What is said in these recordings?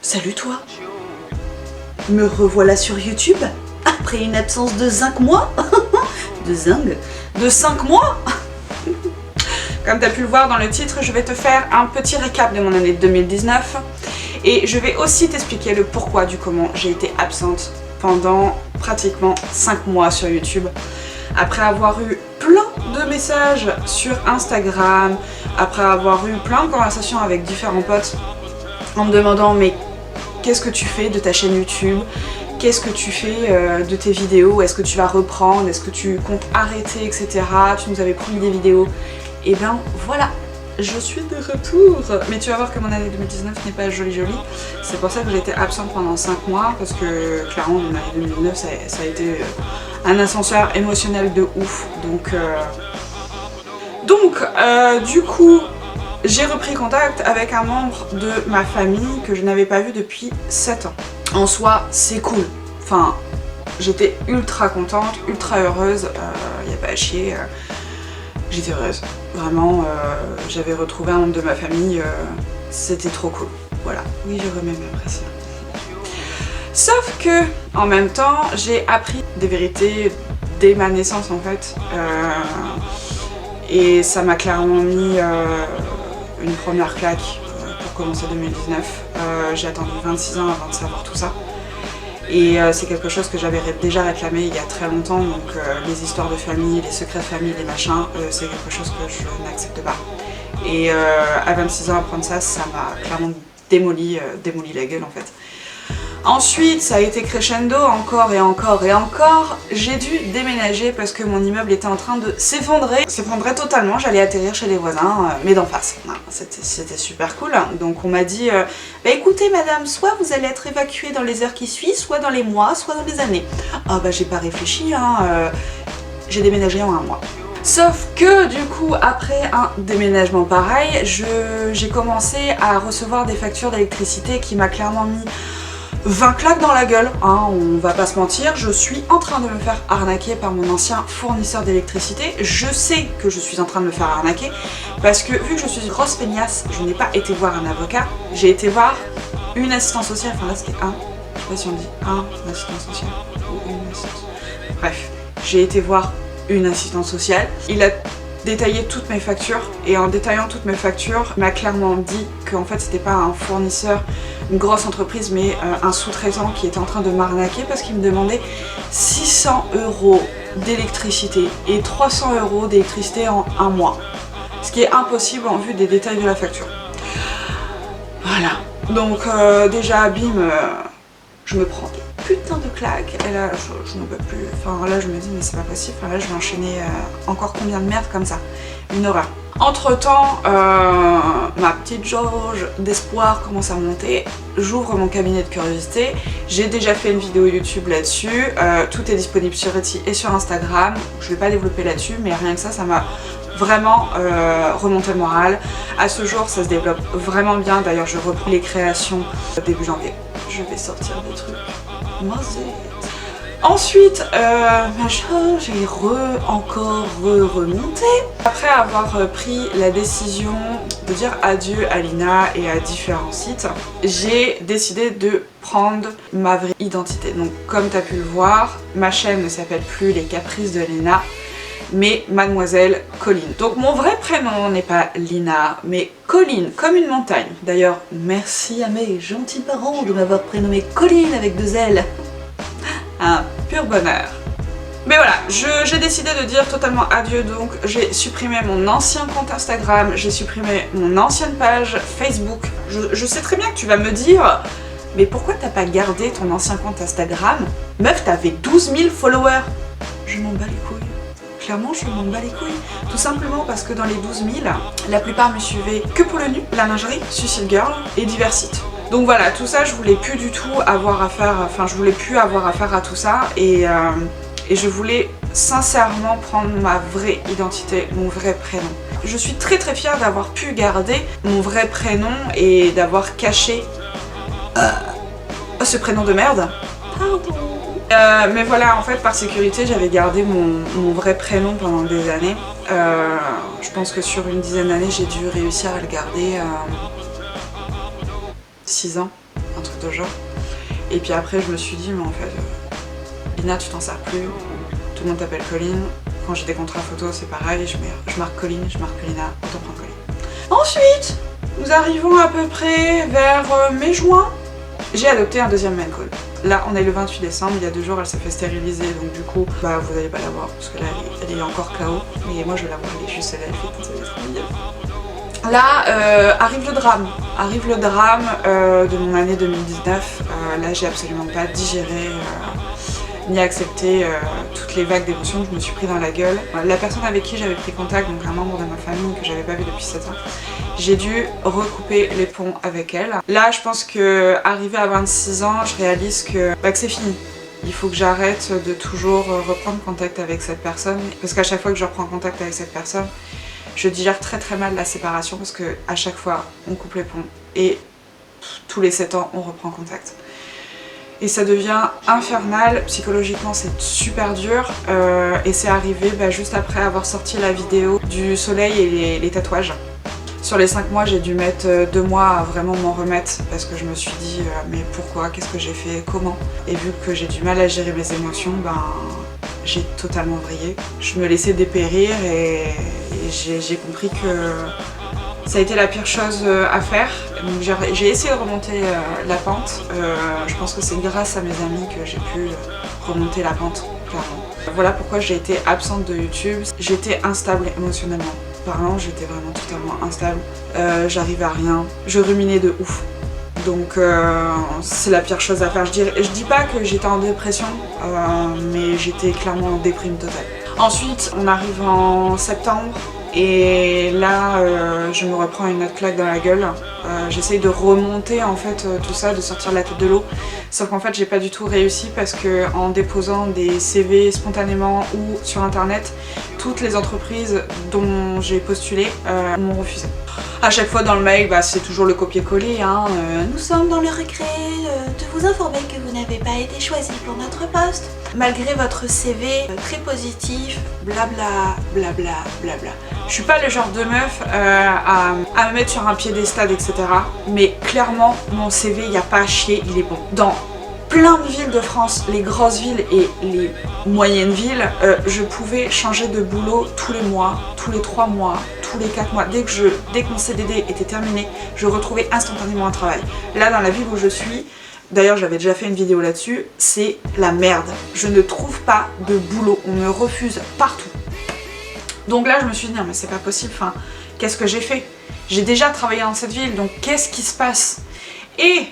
Salut toi. Me revoilà sur YouTube après une absence de 5 mois. De zingue. De 5 mois. Comme tu as pu le voir dans le titre, je vais te faire un petit récap de mon année 2019 et je vais aussi t'expliquer le pourquoi du comment j'ai été absente pendant pratiquement 5 mois sur YouTube. Après avoir eu plein de messages sur Instagram, après avoir eu plein de conversations avec différents potes en me demandant mais qu'est-ce que tu fais de ta chaîne YouTube? Qu'est-ce que tu fais de tes vidéos? Est-ce que tu vas reprendre? Est-ce que tu comptes arrêter, etc. Tu nous avais promis des vidéos. Et ben voilà, je suis de retour. Mais tu vas voir que mon année 2019 n'est pas jolie. C'est pour ça que j'ai été absente pendant 5 mois, parce que clairement mon année 2019 ça a été un ascenseur émotionnel de ouf. Donc du coup, j'ai repris contact avec un membre de ma famille que je n'avais pas vu depuis 7 ans. En soi, c'est cool. Enfin, j'étais ultra contente, ultra heureuse, y a pas à chier. J'étais heureuse. Vraiment, j'avais retrouvé un membre de ma famille, c'était trop cool. Voilà, oui, je remets ma pression. Sauf que, en même temps, j'ai appris des vérités dès ma naissance en fait. Et ça m'a clairement mis une première claque pour commencer 2019. J'ai attendu 26 ans avant de savoir tout ça. Et c'est quelque chose que j'avais déjà réclamé il y a très longtemps, donc les histoires de famille, les secrets de famille, les machins, c'est quelque chose que je n'accepte pas. Et à 26 ans, apprendre ça, ça m'a clairement démoli la gueule en fait. Ensuite, ça a été crescendo, encore et encore et encore. J'ai dû déménager parce que mon immeuble était en train de s'effondrer totalement. J'allais atterrir chez les voisins, mais d'en face. C'était super cool. Donc on m'a dit, bah écoutez madame, soit vous allez être évacuée dans les heures qui suivent, soit dans les mois, soit dans les années. Ah bah j'ai pas réfléchi, hein. J'ai déménagé en 1 mois. Sauf que du coup, après un déménagement pareil, j'ai commencé à recevoir des factures d'électricité qui m'a clairement mis 20 claques dans la gueule, hein, on va pas se mentir, je suis en train de me faire arnaquer par mon ancien fournisseur d'électricité. Je sais que je suis en train de me faire arnaquer parce que vu que je suis une grosse feignasse, je n'ai pas été voir un avocat, j'ai été voir une assistante sociale, enfin là c'était je sais pas si on dit un assistant social ou une assistante. Bref, j'ai été voir une assistante sociale, il a détaillé toutes mes factures et en détaillant toutes mes factures, il m'a clairement dit qu'en fait c'était pas un fournisseur, une grosse entreprise, mais un sous-traitant qui était en train de m'arnaquer parce qu'il me demandait 600 € d'électricité et 300 € d'électricité en 1 mois. Ce qui est impossible en vue des détails de la facture. Voilà. Donc déjà, bim, je me prends des putains de claques et là je n'en peux plus. Enfin là je me dis mais c'est pas possible, enfin, là je vais enchaîner encore combien de merde comme ça. Une horreur. Entre temps, ma petite jauge d'espoir commence à monter, j'ouvre mon cabinet de curiosité, j'ai déjà fait une vidéo YouTube là-dessus, tout est disponible sur Etsy et sur Instagram, je vais pas développer là-dessus mais rien que ça m'a vraiment remonté le moral. À ce jour ça se développe vraiment bien, d'ailleurs je reprends les créations début janvier. Je vais sortir des trucs. Ensuite, ma jauge est encore remontée. Après avoir pris la décision de dire adieu à Lina et à différents sites, j'ai décidé de prendre ma vraie identité. Donc comme tu as pu le voir, ma chaîne ne s'appelle plus Les Caprices de Lina, mais Mademoiselle Colline. Donc mon vrai prénom n'est pas Lina, mais Colline, comme une montagne. D'ailleurs, merci à mes gentils parents de m'avoir prénommé Colline avec 2 L. Un pur bonheur. Mais voilà, j'ai décidé de dire totalement adieu, donc j'ai supprimé mon ancien compte Instagram, j'ai supprimé mon ancienne page Facebook. Je sais très bien que tu vas me dire, mais pourquoi t'as pas gardé ton ancien compte Instagram? Meuf, t'avais 12 000 followers. Je m'en bats les couilles. Clairement, je m'en bats les couilles. Tout simplement parce que dans les 12 000, la plupart me suivaient que pour le nu, la lingerie, Suicide Girl et divers sites. Donc voilà, tout ça, je voulais plus du tout avoir affaire, enfin je voulais plus avoir affaire à tout ça et je voulais sincèrement prendre ma vraie identité, mon vrai prénom. Je suis très fière d'avoir pu garder mon vrai prénom et d'avoir caché ce prénom de merde. Pardon. Mais voilà, en fait, par sécurité, j'avais gardé mon vrai prénom pendant des années. Je pense que sur une dizaine d'années, j'ai dû réussir à le garder 6 ans. un truc de genre. Et puis après je me suis dit mais en fait Lina tu t'en sers plus, tout le monde t'appelle Colline, quand j'ai des contrats photos c'est pareil, je marque Colline, je marque Lina, autant prendre Colline. Ensuite, nous arrivons à peu près vers mai-juin, j'ai adopté un deuxième maine coon. Là on est le 28 décembre, il y a 2 jours elle s'est fait stériliser donc du coup bah vous allez pas la voir parce que là elle est encore KO, mais moi je vais la voir, elle est juste elle fait ça va être trop mignonne. Là arrive le drame de mon année 2019. Là j'ai absolument pas digéré ni accepté toutes les vagues d'émotions que je me suis pris dans la gueule. La personne avec qui j'avais pris contact, donc un membre de ma famille que j'avais pas vu depuis 7 ans, j'ai dû recouper les ponts avec elle. Là je pense que arrivé à 26 ans, je réalise que c'est fini. Il faut que j'arrête de toujours reprendre contact avec cette personne parce qu'à chaque fois que je reprends contact avec cette personne, je digère très très mal la séparation parce que à chaque fois on coupe les ponts et tous les 7 ans on reprend contact. Et ça devient infernal, psychologiquement c'est super dur et c'est arrivé juste après avoir sorti la vidéo du soleil et les tatouages. Sur les 5 mois j'ai dû mettre 2 mois à vraiment m'en remettre parce que je me suis dit mais pourquoi, qu'est-ce que j'ai fait, comment. Et vu que j'ai du mal à gérer mes émotions, j'ai totalement vrillé. Je me laissais dépérir et j'ai compris que ça a été la pire chose à faire. Donc j'ai essayé de remonter la pente. Je pense que c'est grâce à mes amis que j'ai pu remonter la pente, clairement. Voilà pourquoi j'ai été absente de YouTube. J'étais instable émotionnellement parlant, j'étais vraiment totalement instable. J'arrivais à rien, je ruminais de ouf. Donc c'est la pire chose à faire. Je dis pas que j'étais en dépression, mais j'étais clairement en déprime totale. Ensuite, on arrive en septembre et là, je me reprends une autre claque dans la gueule. J'essaye de remonter en fait tout ça, de sortir la tête de l'eau. Sauf qu'en fait, j'ai pas du tout réussi parce que en déposant des CV spontanément ou sur internet, toutes les entreprises dont j'ai postulé m'ont refusé. À chaque fois dans le mail, c'est toujours le copier-coller. Nous sommes dans le regret de vous informer que vous n'avez pas été choisi pour notre poste. Malgré votre CV très positif, blabla, blabla, blabla. Je suis pas le genre de meuf à me mettre sur un piédestal, etc. Mais clairement, mon CV, il n'y a pas à chier, il est bon. Dans plein de villes de France, les grosses villes et les moyennes villes, je pouvais changer de boulot tous les mois, tous les 3 mois, tous les 4 mois. Dès que mon CDD était terminé, je retrouvais instantanément un travail. Là, dans la ville où je suis, d'ailleurs j'avais déjà fait une vidéo là-dessus, c'est la merde. Je ne trouve pas de boulot, on me refuse partout. Donc là je me suis dit non mais c'est pas possible, qu'est-ce que j'ai fait? J'ai déjà travaillé dans cette ville, donc qu'est-ce qui se passe? Et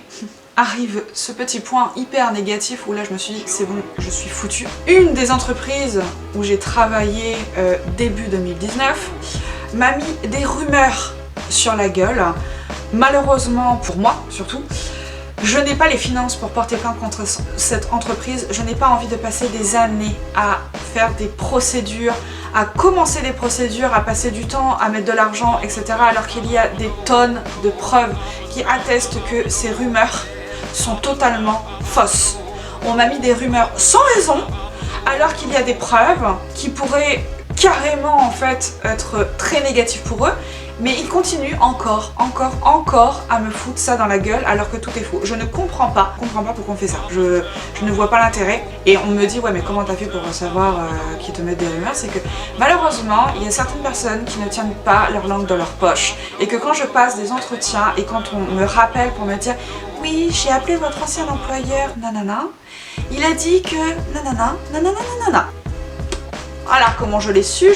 arrive ce petit point hyper négatif où là je me suis dit c'est bon, je suis foutue. Une des entreprises où j'ai travaillé début 2019 m'a mis des rumeurs sur la gueule. Malheureusement pour moi surtout, je n'ai pas les finances pour porter plainte contre cette entreprise. Je n'ai pas envie de passer des années à faire des procédures, à commencer des procédures, à passer du temps, à mettre de l'argent, etc. alors qu'il y a des tonnes de preuves qui attestent que ces rumeurs sont totalement fausses. On m'a mis des rumeurs sans raison alors qu'il y a des preuves qui pourraient carrément en fait être très négatives pour eux. Mais ils continuent encore à me foutre ça dans la gueule alors que tout est faux. Je ne comprends pas pourquoi on fait ça. Je ne vois pas l'intérêt. Et on me dit ouais mais comment t'as fait pour savoir qu'ils te mettent des rumeurs? C'est que malheureusement il y a certaines personnes qui ne tiennent pas leur langue dans leur poche. Et que quand je passe des entretiens et quand on me rappelle pour me dire oui j'ai appelé votre ancien employeur nanana, il a dit que nanana nanana nanana. Voilà comment je l'ai su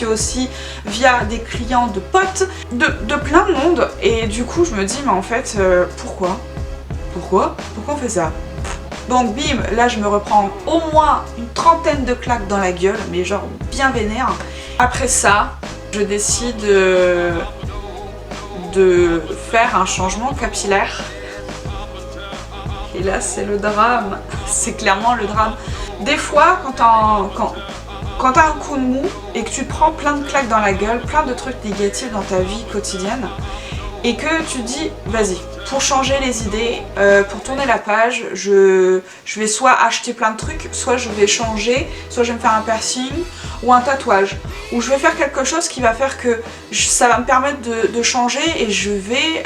aussi via des clients de potes, de plein de monde. Et du coup je me dis mais en fait pourquoi on fait ça? Donc bim, là je me reprends au moins une trentaine de claques dans la gueule, mais genre bien vénère. Après ça, je décide de faire un changement capillaire. Et là c'est le drame, c'est clairement le drame. Des fois quand t'as un coup de mou et que tu te prends plein de claques dans la gueule, plein de trucs négatifs dans ta vie quotidienne et que tu te dis vas-y, pour changer les idées, pour tourner la page, je vais soit acheter plein de trucs, soit je vais changer, soit je vais me faire un piercing ou un tatouage, ou je vais faire quelque chose qui va faire que ça va me permettre de changer et je vais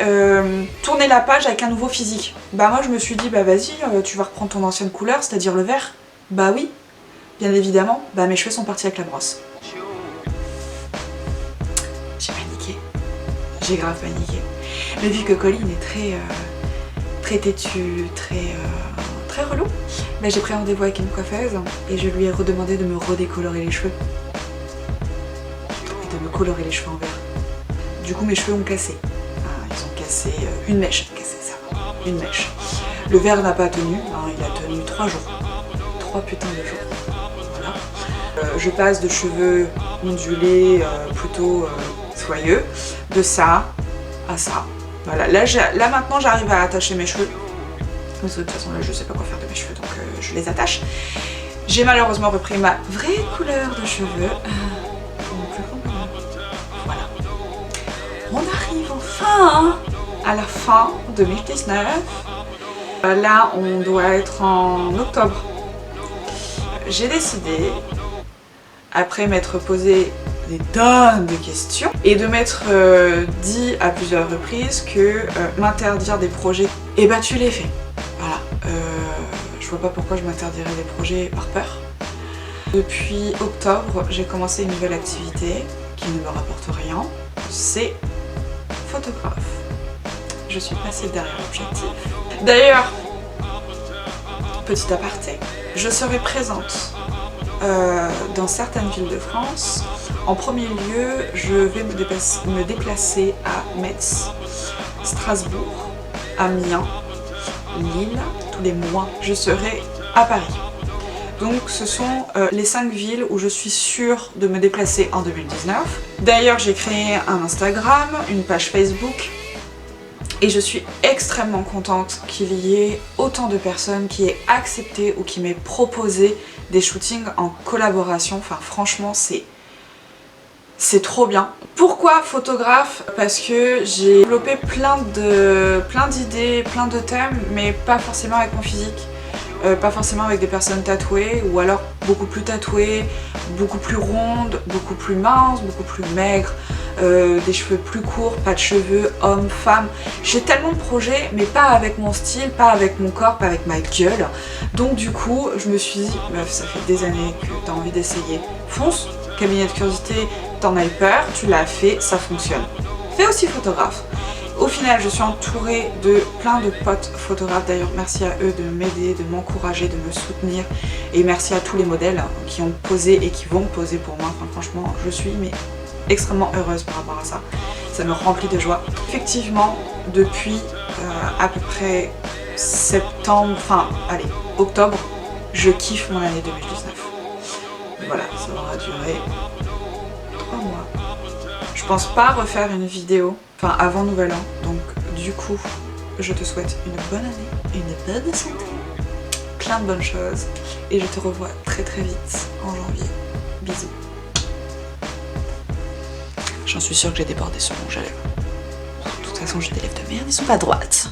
tourner la page avec un nouveau physique. Bah moi je me suis dit bah vas-y, tu vas reprendre ton ancienne couleur, c'est-à-dire le vert. Bah oui, bien évidemment, bah mes cheveux sont partis avec la brosse. J'ai paniqué, j'ai grave paniqué. Mais vu que Colline est très têtue, très relou, bah j'ai pris rendez-vous avec une coiffeuse et je lui ai redemandé de me redécolorer les cheveux. Et de me colorer les cheveux en vert. Du coup mes cheveux ont cassé. Ils ont cassé une mèche, une mèche. Le vert n'a pas tenu, il a tenu 3 jours. 3 putains de jours. Voilà. Je passe de cheveux ondulés, plutôt soyeux, de ça à ça. Voilà, là maintenant j'arrive à attacher mes cheveux. Parce que de toute façon là je sais pas quoi faire de mes cheveux donc je les attache. J'ai malheureusement repris ma vraie couleur de cheveux. Voilà. On arrive enfin à la fin 2019. Là on doit être en octobre. J'ai décidé, après m'être posé des tonnes de questions et de m'être dit à plusieurs reprises que m'interdire des projets, et bah tu les fais. Voilà, je vois pas pourquoi je m'interdirais des projets par peur. Depuis octobre, j'ai commencé une nouvelle activité qui ne me rapporte rien, c'est photographe. Je suis passée derrière l'objectif. D'ailleurs, petit aparté, je serai présente dans certaines villes de France. En premier lieu, je vais me déplacer à Metz, Strasbourg, Amiens, Lille, tous les mois. Je serai à Paris. Donc ce sont les 5 villes où je suis sûre de me déplacer en 2019. D'ailleurs, j'ai créé un Instagram, une page Facebook. Et je suis extrêmement contente qu'il y ait autant de personnes qui aient accepté ou qui m'aient proposé des shootings en collaboration. Enfin franchement c'est trop bien. Pourquoi photographe? Parce que j'ai développé plein d'idées, plein de thèmes, mais pas forcément avec mon physique. Pas forcément avec des personnes tatouées, ou alors beaucoup plus tatouées, beaucoup plus rondes, beaucoup plus minces, beaucoup plus maigres, des cheveux plus courts, pas de cheveux, hommes, femmes. J'ai tellement de projets, mais pas avec mon style, pas avec mon corps, pas avec ma gueule. Donc du coup, je me suis dit, meuf, ça fait des années que t'as envie d'essayer. Fonce, cabinet de curiosité, t'en as eu peur, tu l'as fait, ça fonctionne. Fais aussi photographe. Au final, je suis entourée de plein de potes photographes. D'ailleurs, merci à eux de m'aider, de m'encourager, de me soutenir. Et merci à tous les modèles qui ont posé et qui vont poser pour moi. Enfin, franchement, je suis extrêmement heureuse par rapport à ça. Ça me remplit de joie. Effectivement, depuis à peu près septembre, enfin, allez, octobre, je kiffe mon année 2019. Voilà, ça aura duré 3 mois. Je pense pas refaire une vidéo, enfin avant Nouvel An, donc du coup je te souhaite une bonne année, une bonne santé, plein de bonnes choses, et je te revois très vite en janvier. Bisous. J'en suis sûre que j'ai débordé sur mon rouge à lèvres. De toute façon j'ai des lèvres de merde, ils sont pas droites.